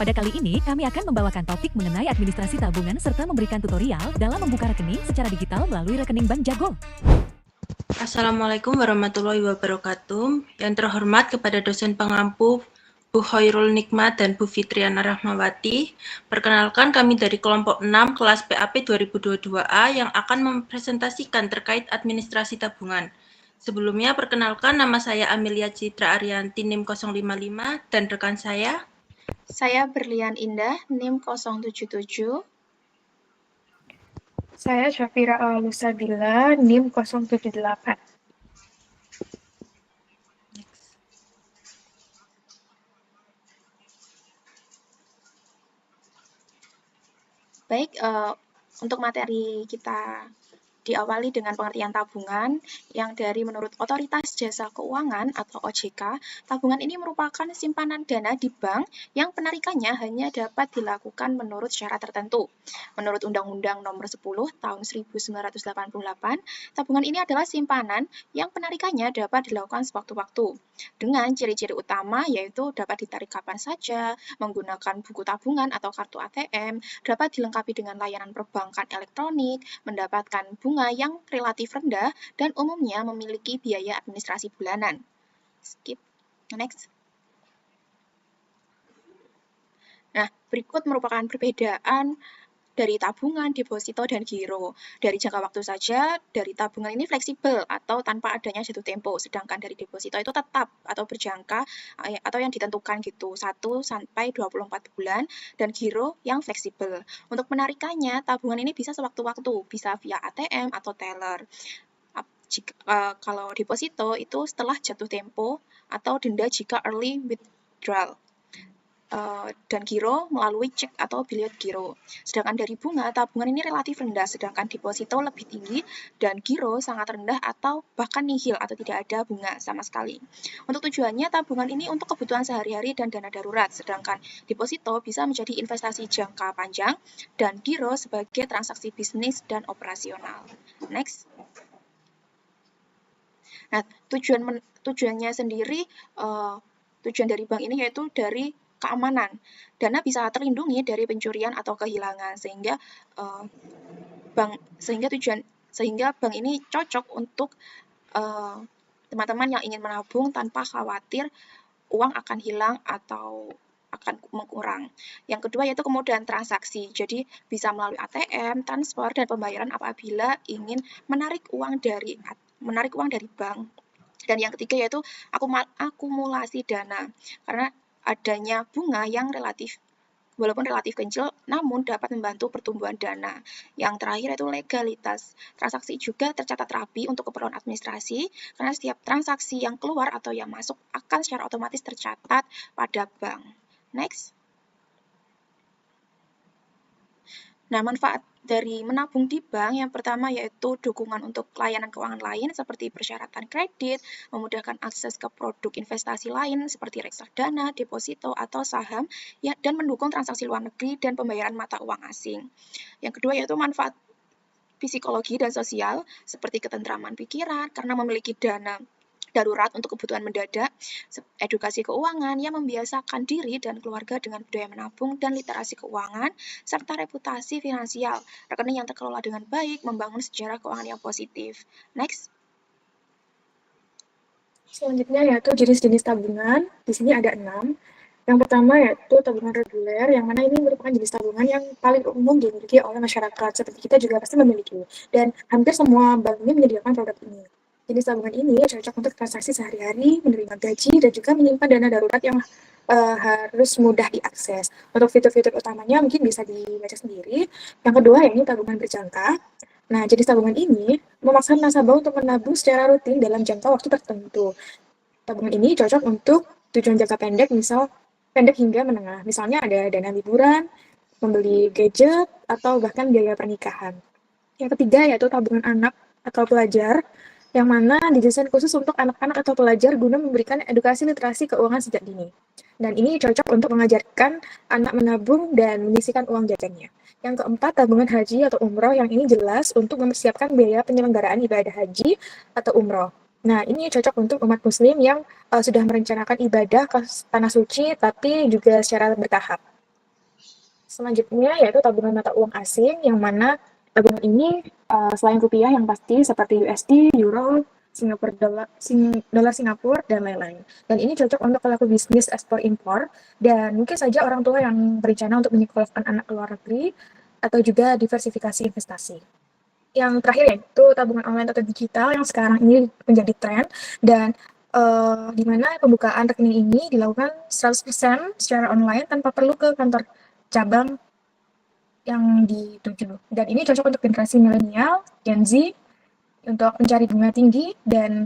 Pada kali ini, kami akan membawakan topik mengenai administrasi tabungan serta memberikan tutorial dalam membuka rekening secara digital melalui rekening Bank Jago. Assalamualaikum warahmatullahi wabarakatuh. Yang terhormat kepada dosen pengampu Bu Khairul Nikmat dan Bu Fitriana Rahmawati. Perkenalkan kami dari kelompok 6 kelas PAP 2022A yang akan mempresentasikan terkait administrasi tabungan. Sebelumnya perkenalkan nama saya Amelia Citra Arianti NIM 055 dan rekan saya. Saya Berlian Indah, NIM 077. Saya Syafira Alusabila, NIM 078. Baik, untuk materi kita diawali dengan pengertian tabungan yang dari menurut Otoritas Jasa Keuangan atau OJK, tabungan ini merupakan simpanan dana di bank yang penarikannya hanya dapat dilakukan menurut syarat tertentu. Menurut Undang-Undang Nomor 10 Tahun 1988, tabungan ini adalah simpanan yang penarikannya dapat dilakukan sewaktu-waktu dengan ciri-ciri utama yaitu dapat ditarik kapan saja, menggunakan buku tabungan atau kartu ATM, dapat dilengkapi dengan layanan perbankan elektronik, mendapatkan bunga yang relatif rendah, dan umumnya memiliki biaya administrasi bulanan. Skip. Next. Nah, berikut merupakan perbedaan dari tabungan, deposito, dan giro. Dari jangka waktu saja, dari tabungan ini fleksibel atau tanpa adanya jatuh tempo, sedangkan dari deposito itu tetap atau berjangka atau yang ditentukan gitu, 1 sampai 24 bulan, dan giro yang fleksibel. Untuk menarikannya, tabungan ini bisa sewaktu-waktu, bisa via ATM atau teller. Kalau deposito itu setelah jatuh tempo atau denda jika early withdrawal. Dan giro melalui cek atau biliet giro. Sedangkan dari bunga, tabungan ini relatif rendah, sedangkan deposito lebih tinggi dan giro sangat rendah atau bahkan nihil atau tidak ada bunga sama sekali. Untuk tujuannya, tabungan ini untuk kebutuhan sehari-hari dan dana darurat, sedangkan deposito bisa menjadi investasi jangka panjang dan giro sebagai transaksi bisnis dan operasional. Next. Nah, tujuannya sendiri, tujuan dari bank ini yaitu dari keamanan. Dana bisa terlindungi dari pencurian atau kehilangan sehingga bank ini cocok untuk teman-teman yang ingin menabung tanpa khawatir uang akan hilang atau akan mengurang. Yang kedua yaitu kemudahan transaksi. Jadi bisa melalui ATM, transfer, dan pembayaran apabila ingin menarik uang dari bank. Dan yang ketiga yaitu akumulasi dana. Karena adanya bunga yang walaupun relatif kecil, namun dapat membantu pertumbuhan dana. Yang terakhir yaitu legalitas. Transaksi juga tercatat rapi untuk keperluan administrasi, karena setiap transaksi yang keluar atau yang masuk akan secara otomatis tercatat pada bank. Next. Nah, manfaat dari menabung di bank yang pertama yaitu dukungan untuk layanan keuangan lain seperti persyaratan kredit, memudahkan akses ke produk investasi lain seperti reksadana, deposito, atau saham, dan mendukung transaksi luar negeri dan pembayaran mata uang asing. Yang kedua yaitu manfaat psikologi dan sosial seperti ketentraman pikiran karena memiliki dana darurat untuk kebutuhan mendadak, edukasi keuangan yang membiasakan diri dan keluarga dengan budaya menabung dan literasi keuangan, serta reputasi finansial, rekening yang terkelola dengan baik, membangun sejarah keuangan yang positif. Next. Selanjutnya yaitu jenis-jenis tabungan. Di sini ada 6. Yang pertama yaitu tabungan reguler, yang mana ini merupakan jenis tabungan yang paling umum dimiliki oleh masyarakat. Seperti kita juga pasti memiliki. Dan hampir semua bank ini menyediakan produk ini. Jenis tabungan ini cocok untuk transaksi sehari-hari, menerima gaji, dan juga menyimpan dana darurat yang harus mudah diakses. Untuk fitur-fitur utamanya mungkin bisa dibaca sendiri. Yang kedua, yaitu tabungan berjangka. Nah, jenis tabungan ini memaksa nasabah untuk menabung secara rutin dalam jangka waktu tertentu. Tabungan ini cocok untuk tujuan jangka pendek, pendek hingga menengah. Misalnya ada dana liburan, membeli gadget, atau bahkan biaya pernikahan. Yang ketiga, yaitu tabungan anak atau pelajar, yang mana didesain khusus untuk anak-anak atau pelajar guna memberikan edukasi literasi keuangan sejak dini. Dan ini cocok untuk mengajarkan anak menabung dan menyisihkan uang jajannya. Yang keempat, tabungan haji atau umroh, yang ini jelas untuk mempersiapkan biaya penyelenggaraan ibadah haji atau umroh. Nah, ini cocok untuk umat muslim yang sudah merencanakan ibadah ke tanah suci, tapi juga secara bertahap. Selanjutnya yaitu tabungan mata uang asing, yang mana tabungan ini selain rupiah yang pasti seperti USD, Euro, dolar Singapura, dan lain-lain. Dan ini cocok untuk pelaku bisnis ekspor impor dan mungkin saja orang tua yang berencana untuk menyekolahkan anak ke luar negeri atau juga diversifikasi investasi. Yang terakhir yaitu tabungan online atau digital yang sekarang ini menjadi tren dan di mana pembukaan rekening ini dilakukan 100% secara online tanpa perlu ke kantor cabang yang dituju. Dan ini cocok untuk generasi milenial, Gen Z, untuk mencari bunga tinggi, dan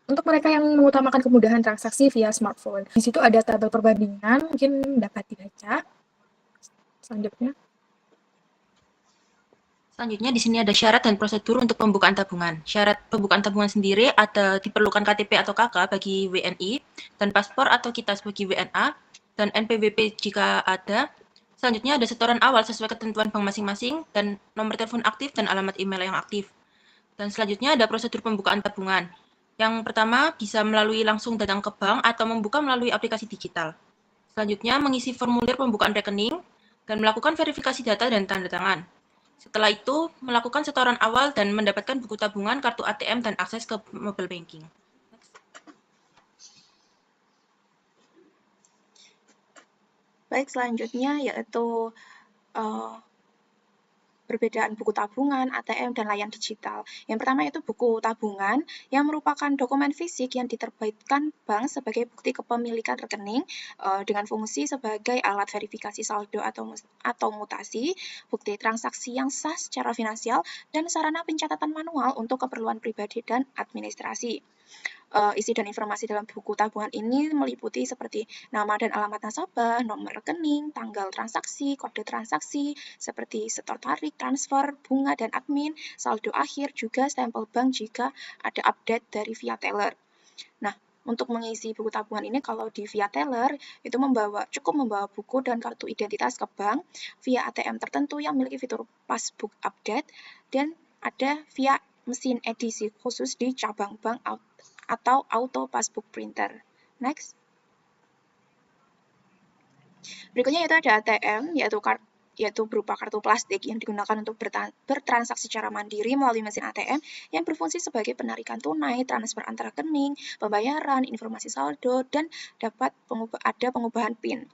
untuk mereka yang mengutamakan kemudahan transaksi via smartphone. Di situ ada tabel perbandingan, mungkin dapat dibaca. Selanjutnya. Selanjutnya di sini ada syarat dan prosedur untuk pembukaan tabungan. Syarat pembukaan tabungan sendiri ada diperlukan KTP atau KK bagi WNI dan paspor atau kitas bagi WNA dan NPWP jika ada. Selanjutnya ada setoran awal sesuai ketentuan bank masing-masing dan nomor telepon aktif dan alamat email yang aktif. Dan selanjutnya ada prosedur pembukaan tabungan. Yang pertama bisa melalui langsung datang ke bank atau membuka melalui aplikasi digital. Selanjutnya mengisi formulir pembukaan rekening dan melakukan verifikasi data dan tanda tangan. Setelah itu, melakukan setoran awal dan mendapatkan buku tabungan, kartu ATM, dan akses ke mobile banking. Baik, selanjutnya yaitu perbedaan buku tabungan, ATM, dan layan digital. Yang pertama itu buku tabungan yang merupakan dokumen fisik yang diterbitkan bank sebagai bukti kepemilikan rekening dengan fungsi sebagai alat verifikasi saldo atau mutasi, bukti transaksi yang sah secara finansial, dan sarana pencatatan manual untuk keperluan pribadi dan administrasi. Isi dan informasi dalam buku tabungan ini meliputi seperti nama dan alamat nasabah, nomor rekening, tanggal transaksi, kode transaksi, seperti setor tarik, transfer, bunga, dan admin, saldo akhir, juga stempel bank jika ada update dari via teller. Nah, untuk mengisi buku tabungan ini kalau di via teller itu cukup membawa buku dan kartu identitas ke bank, via ATM tertentu yang memiliki fitur passbook update, dan ada via mesin edisi khusus di cabang bank atau auto passbook printer. Next. Berikutnya itu ada ATM, yaitu berupa kartu plastik yang digunakan untuk bertransaksi secara mandiri melalui mesin ATM yang berfungsi sebagai penarikan tunai, transfer antar rekening, pembayaran, informasi saldo, dan dapat ada pengubahan PIN.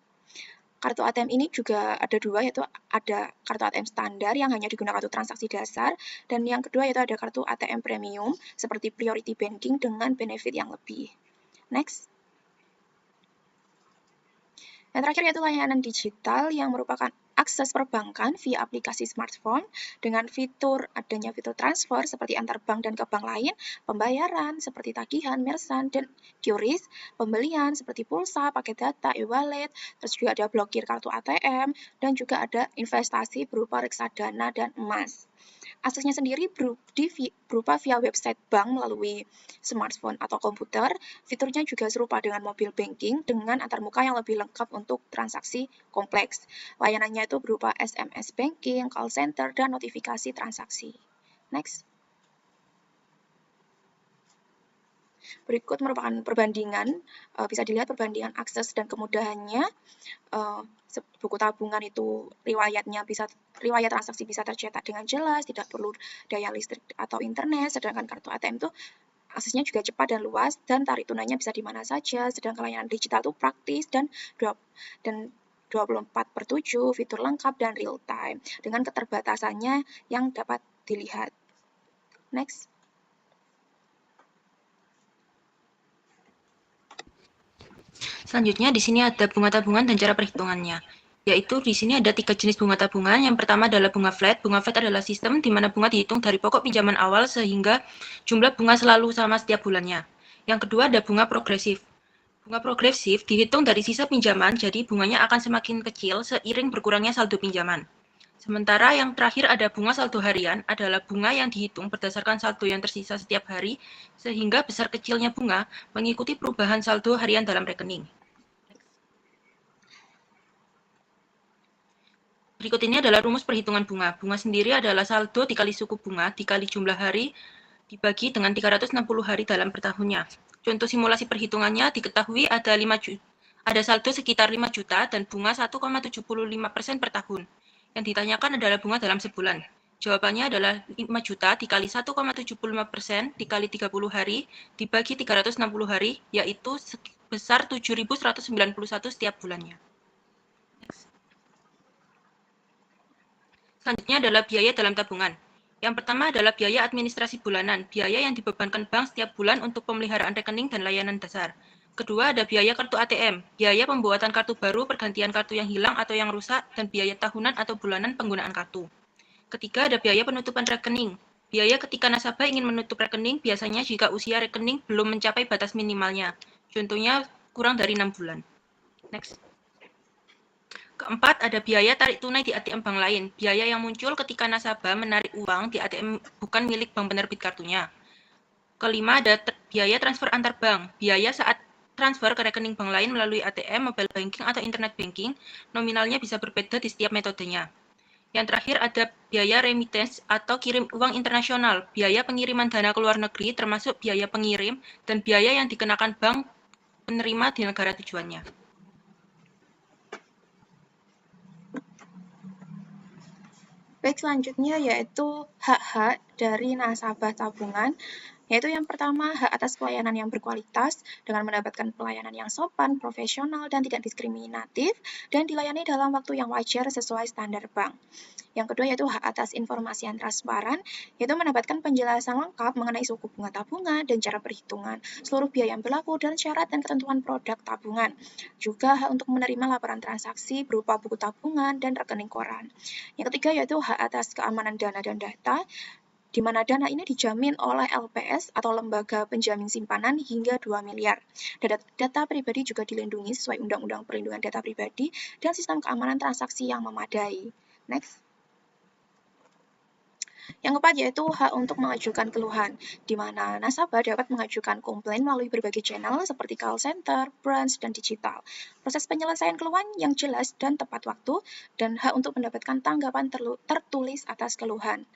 Kartu ATM ini juga ada dua, yaitu ada kartu ATM standar yang hanya digunakan untuk transaksi dasar, dan yang kedua yaitu ada kartu ATM premium seperti priority banking dengan benefit yang lebih. Next. Yang terakhir yaitu layanan digital yang merupakan akses perbankan via aplikasi smartphone dengan adanya fitur transfer seperti antar bank dan ke bank lain, pembayaran seperti tagihan, merchant, dan QRIS, pembelian seperti pulsa, paket data, e-wallet, terus juga ada blokir kartu ATM, dan juga ada investasi berupa reksadana dan emas. Aksesnya sendiri berupa via website bank melalui smartphone atau komputer. Fiturnya juga serupa dengan mobile banking dengan antarmuka yang lebih lengkap untuk transaksi kompleks. Layanannya itu berupa SMS banking, call center, dan notifikasi transaksi. Next. Berikut merupakan perbandingan, bisa dilihat perbandingan akses dan kemudahannya. Buku tabungan itu riwayat transaksi bisa tercetak dengan jelas, tidak perlu daya listrik atau internet, sedangkan kartu ATM itu aksesnya juga cepat dan luas, dan tarik tunainya bisa di mana saja, sedangkan layanan digital itu praktis dan 24/7, fitur lengkap dan real time, dengan keterbatasannya yang dapat dilihat. Next. Selanjutnya di sini ada bunga tabungan dan cara perhitungannya. Yaitu di sini ada 3 jenis bunga tabungan. Yang pertama adalah bunga flat. Bunga flat adalah sistem di mana bunga dihitung dari pokok pinjaman awal sehingga jumlah bunga selalu sama setiap bulannya. Yang kedua ada bunga progresif. Bunga progresif dihitung dari sisa pinjaman, jadi bunganya akan semakin kecil seiring berkurangnya saldo pinjaman. Sementara yang terakhir ada bunga saldo harian, adalah bunga yang dihitung berdasarkan saldo yang tersisa setiap hari, sehingga besar kecilnya bunga mengikuti perubahan saldo harian dalam rekening. Berikut ini adalah rumus perhitungan bunga. Bunga sendiri adalah saldo dikali suku bunga dikali jumlah hari dibagi dengan 360 hari dalam per tahunnya. Contoh simulasi perhitungannya diketahui ada saldo sekitar 5 juta dan bunga 1,75% per tahun. Yang ditanyakan adalah bunga dalam sebulan. Jawabannya adalah 5 juta dikali 1,75% dikali 30 hari dibagi 360 hari, yaitu sebesar 7.191 setiap bulannya. Selanjutnya adalah biaya dalam tabungan. Yang pertama adalah biaya administrasi bulanan, biaya yang dibebankan bank setiap bulan untuk pemeliharaan rekening dan layanan dasar. Kedua ada biaya kartu ATM, biaya pembuatan kartu baru, pergantian kartu yang hilang atau yang rusak, dan biaya tahunan atau bulanan penggunaan kartu. Ketiga ada biaya penutupan rekening, biaya ketika nasabah ingin menutup rekening biasanya jika usia rekening belum mencapai batas minimalnya, contohnya kurang dari 6 bulan. Next. Keempat, ada biaya tarik tunai di ATM bank lain, biaya yang muncul ketika nasabah menarik uang di ATM bukan milik bank penerbit kartunya. Kelima, ada biaya transfer antar bank, biaya saat transfer ke rekening bank lain melalui ATM, mobile banking, atau internet banking, nominalnya bisa berbeda di setiap metodenya. Yang terakhir ada biaya remittance atau kirim uang internasional, biaya pengiriman dana ke luar negeri termasuk biaya pengirim dan biaya yang dikenakan bank penerima di negara tujuannya. Baik, selanjutnya yaitu hak-hak dari nasabah tabungan, yaitu yang pertama hak atas pelayanan yang berkualitas dengan mendapatkan pelayanan yang sopan, profesional, dan tidak diskriminatif, dan dilayani dalam waktu yang wajar sesuai standar bank. Yang kedua yaitu hak atas informasi yang transparan, yaitu mendapatkan penjelasan lengkap mengenai suku bunga tabungan dan cara perhitungan, seluruh biaya yang berlaku, dan syarat dan ketentuan produk tabungan. Juga hak untuk menerima laporan transaksi berupa buku tabungan dan rekening koran. Yang ketiga yaitu hak atas keamanan dana dan data, di mana dana ini dijamin oleh LPS atau Lembaga Penjamin Simpanan hingga 2 miliar. Data pribadi juga dilindungi sesuai Undang-Undang Perlindungan Data Pribadi dan sistem keamanan transaksi yang memadai. Next. Yang keempat yaitu hak untuk mengajukan keluhan, di mana nasabah dapat mengajukan komplain melalui berbagai channel seperti call center, branch, dan digital. Proses penyelesaian keluhan yang jelas dan tepat waktu, dan hak untuk mendapatkan tanggapan tertulis atas keluhan.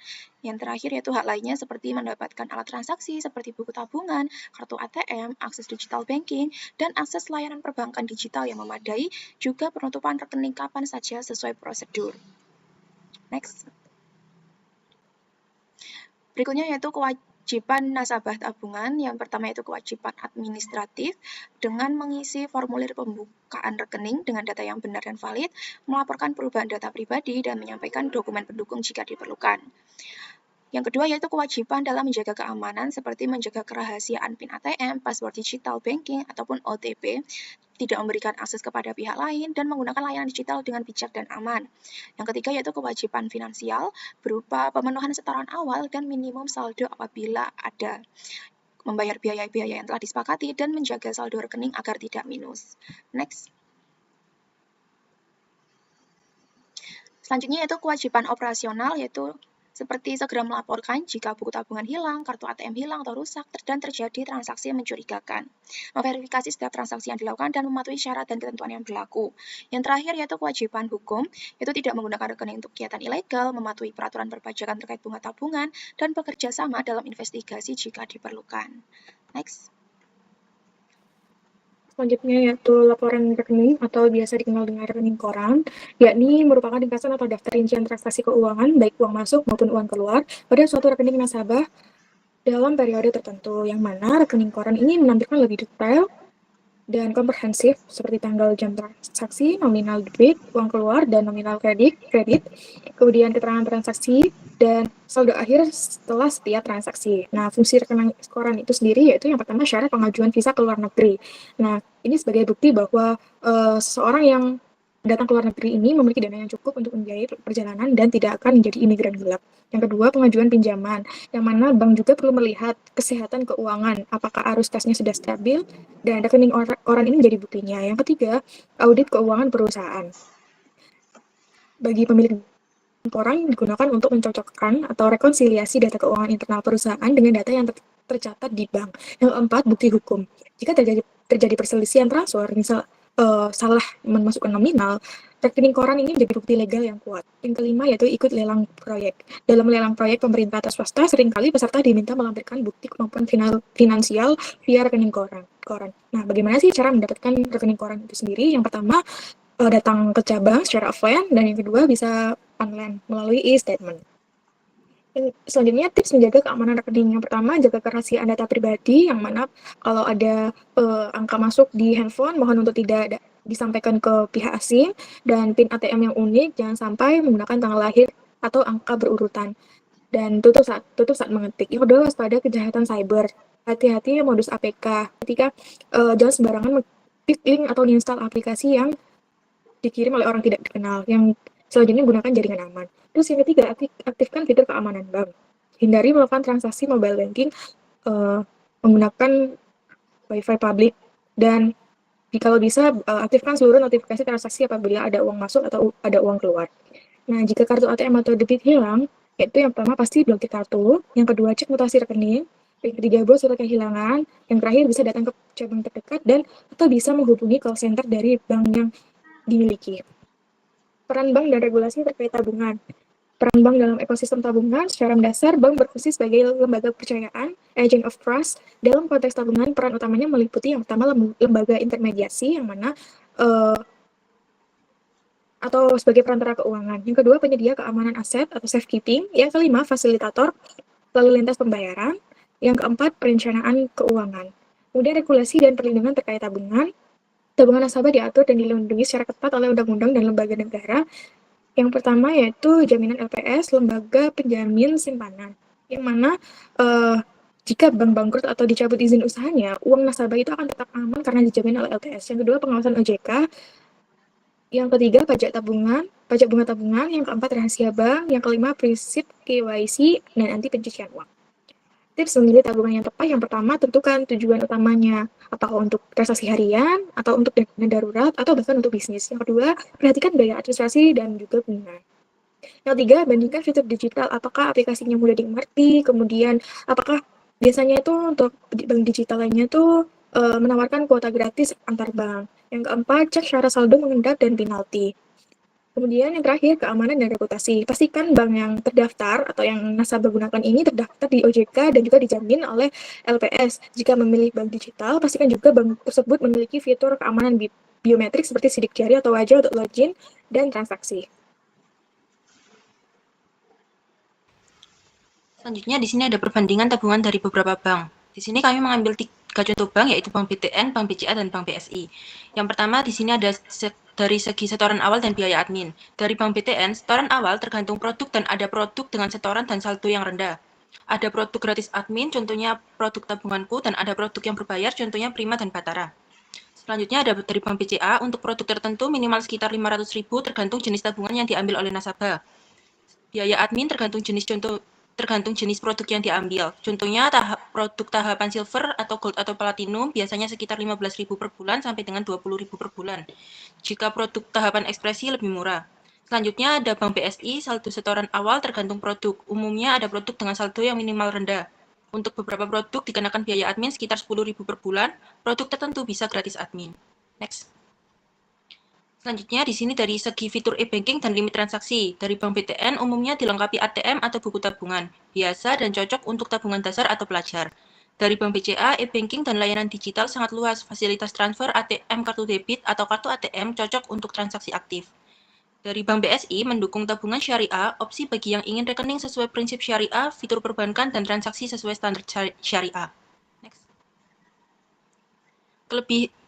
Yang terakhir yaitu hak lainnya seperti mendapatkan alat transaksi seperti buku tabungan, kartu ATM, akses digital banking, dan akses layanan perbankan digital yang memadai, juga penutupan rekening kapan saja sesuai prosedur. Next. Berikutnya yaitu kewajiban nasabah tabungan. Yang pertama yaitu kewajiban administratif dengan mengisi formulir pembukaan rekening dengan data yang benar dan valid, melaporkan perubahan data pribadi, dan menyampaikan dokumen pendukung jika diperlukan. Yang kedua yaitu kewajiban dalam menjaga keamanan seperti menjaga kerahasiaan PIN ATM, password digital banking, ataupun OTP, tidak memberikan akses kepada pihak lain, dan menggunakan layanan digital dengan bijak dan aman. Yang ketiga yaitu kewajiban finansial berupa pemenuhan setoran awal dan minimum saldo apabila ada, membayar biaya-biaya yang telah disepakati, dan menjaga saldo rekening agar tidak minus. Next. Selanjutnya yaitu kewajiban operasional, yaitu seperti segera melaporkan jika buku tabungan hilang, kartu ATM hilang atau rusak, dan terjadi transaksi yang mencurigakan. Memverifikasi setiap transaksi yang dilakukan dan mematuhi syarat dan ketentuan yang berlaku. Yang terakhir yaitu kewajiban hukum, yaitu tidak menggunakan rekening untuk kegiatan ilegal, mematuhi peraturan perpajakan terkait bunga tabungan, dan bekerja sama dalam investigasi jika diperlukan. Next. Selanjutnya yaitu laporan rekening atau biasa dikenal dengan rekening koran, yakni merupakan ringkasan atau daftar rincian transaksi keuangan, baik uang masuk maupun uang keluar, pada suatu rekening nasabah dalam periode tertentu, yang mana rekening koran ini menampilkan lebih detail dan komprehensif seperti tanggal jam transaksi, nominal debit, uang keluar, dan nominal kredit, kemudian keterangan transaksi, dan saldo akhir setelah setiap transaksi. Nah, fungsi rekening koran itu sendiri yaitu yang pertama syarat pengajuan visa ke luar negeri. Nah, ini sebagai bukti bahwa seseorang yang datang ke luar negeri ini memiliki dana yang cukup untuk membiayai perjalanan dan tidak akan menjadi imigran gelap. Yang kedua, pengajuan pinjaman, yang mana bank juga perlu melihat kesehatan keuangan, apakah arus kasnya sudah stabil, dan rekening koran ini menjadi buktinya. Yang ketiga, audit keuangan perusahaan. Bagi pemilik koran digunakan untuk mencocokkan atau rekonsiliasi data keuangan internal perusahaan dengan data yang tercatat di bank. Yang keempat, bukti hukum. Jika terjadi perselisihan transfer, misal salah memasukkan nominal, rekening koran ini menjadi bukti legal yang kuat. Yang kelima yaitu ikut lelang proyek. Dalam lelang proyek pemerintah atau swasta, seringkali peserta diminta melampirkan bukti kemampuan finansial via rekening koran. Nah, bagaimana sih cara mendapatkan rekening koran itu sendiri? Yang pertama, datang ke cabang secara offline, dan yang kedua bisa online melalui e-statement. Selanjutnya, tips menjaga keamanan rekening. Yang pertama, jaga kerahasiaan data pribadi, yang mana kalau ada angka masuk di handphone, mohon untuk tidak disampaikan ke pihak asing, dan PIN ATM yang unik, jangan sampai menggunakan tanggal lahir atau angka berurutan. Dan tutup saat mengetik. Yang kedua, waspada kejahatan cyber. Hati-hati modus APK. Ketika jangan sembarangan mengklik link atau install aplikasi yang dikirim oleh orang tidak dikenal. Yang selanjutnya gunakan jaringan aman. Terus yang ketiga, aktifkan fitur keamanan bank. Hindari melakukan transaksi mobile banking menggunakan Wi-Fi publik, dan kalau bisa aktifkan seluruh notifikasi transaksi apabila ada uang masuk atau ada uang keluar. Nah, jika kartu ATM atau debit hilang, yaitu yang pertama pasti blokir kartu, yang kedua cek mutasi rekening, yang ketiga bos atau kehilangan, yang terakhir bisa datang ke cabang terdekat dan atau bisa menghubungi call center dari bank yang dimiliki. Peran bank dan regulasi terkait tabungan. Peran bank dalam ekosistem tabungan, secara mendasar, bank berfungsi sebagai lembaga kepercayaan, agent of trust. Dalam konteks tabungan, peran utamanya meliputi yang pertama lembaga intermediasi, yang mana atau sebagai perantara keuangan. Yang kedua, penyedia keamanan aset atau safekeeping. Yang kelima, fasilitator lalu lintas pembayaran. Yang keempat, perencanaan keuangan. Kemudian regulasi dan perlindungan terkait tabungan. Tabungan nasabah diatur dan dilindungi secara ketat oleh undang-undang dan lembaga negara. Yang pertama yaitu jaminan LPS, lembaga penjamin simpanan, yang mana jika bank bangkrut atau dicabut izin usahanya, uang nasabah itu akan tetap aman karena dijamin oleh LPS. Yang kedua, pengawasan OJK. Yang ketiga, pajak bunga tabungan. Yang keempat, rahasia bank. Yang kelima, prinsip KYC dan anti pencucian uang. Tips memilih tabungan yang tepat. Yang pertama, tentukan tujuan utamanya. Apakah untuk transaksi harian, atau untuk dana darurat, atau bahkan untuk bisnis. Yang kedua, perhatikan biaya administrasi dan juga bunga. Yang ketiga, bandingkan fitur digital. Apakah aplikasinya mudah dimengerti, kemudian apakah biasanya itu untuk bank digital lainnya tuh menawarkan kuota gratis antar bank. Yang keempat, cek syarat saldo mengendap dan penalti. Kemudian yang terakhir, keamanan dan reputasi. Pastikan bank yang terdaftar atau yang nasabah gunakan ini terdaftar di OJK dan juga dijamin oleh LPS. Jika memilih bank digital, pastikan juga bank tersebut memiliki fitur keamanan biometrik seperti sidik jari atau wajah untuk login dan transaksi. Selanjutnya di sini ada perbandingan tabungan dari beberapa bank. Di sini kami mengambil 3 contoh bank, yaitu Bank BTN, Bank BCA, dan Bank BSI. Yang pertama di sini ada dari segi setoran awal dan biaya admin. Dari Bank BTN, setoran awal tergantung produk dan ada produk dengan setoran dan saldo yang rendah. Ada produk gratis admin, contohnya produk tabunganku, dan ada produk yang berbayar, contohnya Prima dan Batara. Selanjutnya ada dari Bank BCA, untuk produk tertentu minimal sekitar 500.000 tergantung jenis tabungan yang diambil oleh nasabah. Biaya admin tergantung jenis produk yang diambil. Contohnya produk tahapan silver atau gold atau platinum biasanya sekitar 15.000 per bulan sampai dengan 20.000 per bulan. Jika produk tahapan ekspresi lebih murah. Selanjutnya ada Bank BSI, saldo setoran awal tergantung produk. Umumnya ada produk dengan saldo yang minimal rendah. Untuk beberapa produk dikenakan biaya admin sekitar 10.000 per bulan. Produk tertentu bisa gratis admin. Next. Selanjutnya di sini dari segi fitur e-banking dan limit transaksi. Dari Bank BTN umumnya dilengkapi ATM atau buku tabungan, biasa dan cocok untuk tabungan dasar atau pelajar. Dari Bank BCA, e-banking dan layanan digital sangat luas, fasilitas transfer ATM kartu debit atau kartu ATM cocok untuk transaksi aktif. Dari Bank BSI mendukung tabungan syariah, opsi bagi yang ingin rekening sesuai prinsip syariah, fitur perbankan, dan transaksi sesuai standar syariah. Next.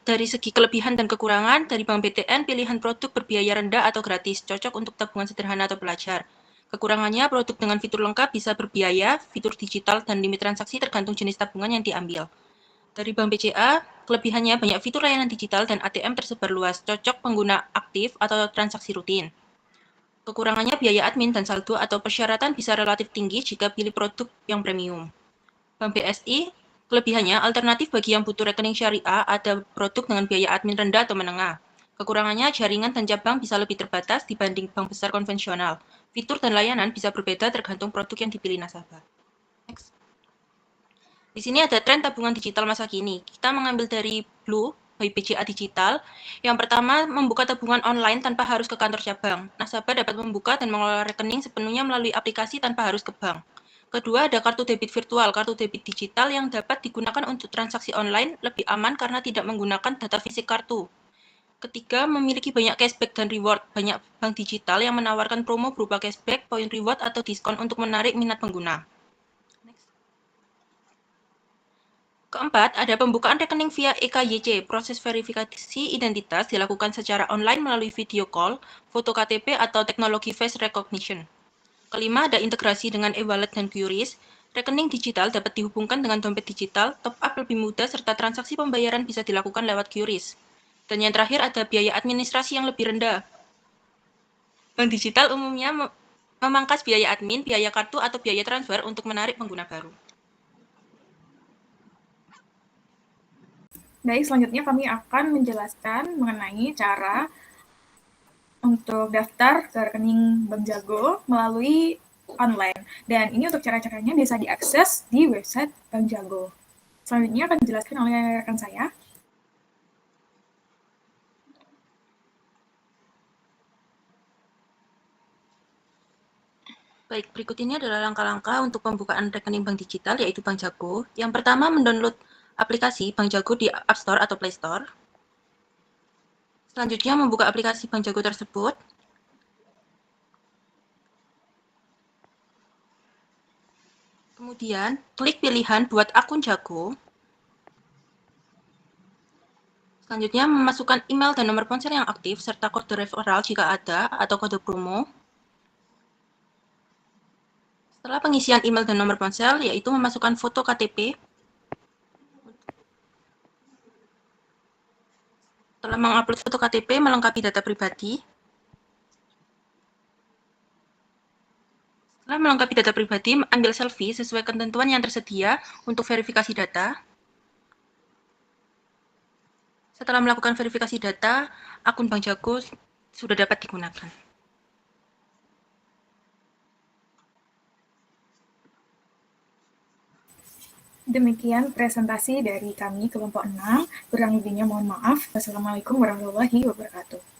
Dari segi kelebihan dan kekurangan, dari Bank BTN pilihan produk berbiaya rendah atau gratis, cocok untuk tabungan sederhana atau pelajar. Kekurangannya, produk dengan fitur lengkap bisa berbiaya, fitur digital, dan limit transaksi tergantung jenis tabungan yang diambil. Dari Bank BCA, kelebihannya banyak fitur layanan digital dan ATM tersebar luas, cocok pengguna aktif atau transaksi rutin. Kekurangannya biaya admin dan saldo atau persyaratan bisa relatif tinggi jika pilih produk yang premium. Bank BSI, kelebihannya alternatif bagi yang butuh rekening syariah, ada produk dengan biaya admin rendah atau menengah. Kekurangannya jaringan dan cabang bisa lebih terbatas dibanding bank besar konvensional. Fitur dan layanan bisa berbeda tergantung produk yang dipilih nasabah. Next. Di sini ada tren tabungan digital masa kini. Kita mengambil dari Blue by BCA Digital. Yang pertama, membuka tabungan online tanpa harus ke kantor cabang. Nasabah dapat membuka dan mengelola rekening sepenuhnya melalui aplikasi tanpa harus ke bank. Kedua, ada kartu debit virtual, kartu debit digital yang dapat digunakan untuk transaksi online, lebih aman karena tidak menggunakan data fisik kartu. Ketiga, memiliki banyak cashback dan reward. Banyak bank digital yang menawarkan promo berupa cashback, poin reward, atau diskon untuk menarik minat pengguna. Keempat, ada pembukaan rekening via EKYC. Proses verifikasi identitas dilakukan secara online melalui video call, foto KTP, atau teknologi face recognition. Kelima, ada integrasi dengan e-wallet dan QRIS. Rekening digital dapat dihubungkan dengan dompet digital, top up lebih mudah, serta transaksi pembayaran bisa dilakukan lewat QRIS. Dan yang terakhir, ada biaya administrasi yang lebih rendah. Bank digital umumnya memangkas biaya admin, biaya kartu, atau biaya transfer untuk menarik pengguna baru. Baik, selanjutnya kami akan menjelaskan mengenai cara untuk daftar ke rekening Bank Jago melalui online. Dan ini untuk cara-caranya bisa diakses di website Bank Jago. Selanjutnya akan dijelaskan oleh rekan saya. Baik, berikut ini adalah langkah-langkah untuk pembukaan rekening bank digital, yaitu Bank Jago. Yang pertama, mendownload aplikasi Bank Jago di App Store atau Play Store. Selanjutnya, membuka aplikasi Bank Jago tersebut. Kemudian, klik pilihan Buat Akun Jago. Selanjutnya, memasukkan email dan nomor ponsel yang aktif, serta kode referral jika ada, atau kode promo. Setelah pengisian email dan nomor ponsel, yaitu memasukkan foto KTP. Setelah mengupload foto KTP, melengkapi data pribadi. Setelah melengkapi data pribadi, ambil selfie sesuai ketentuan yang tersedia untuk verifikasi data. Setelah melakukan verifikasi data, akun Bank Jago sudah dapat digunakan. Demikian presentasi dari kami kelompok 6. Kurang lebihnya mohon maaf. Wassalamualaikum warahmatullahi wabarakatuh.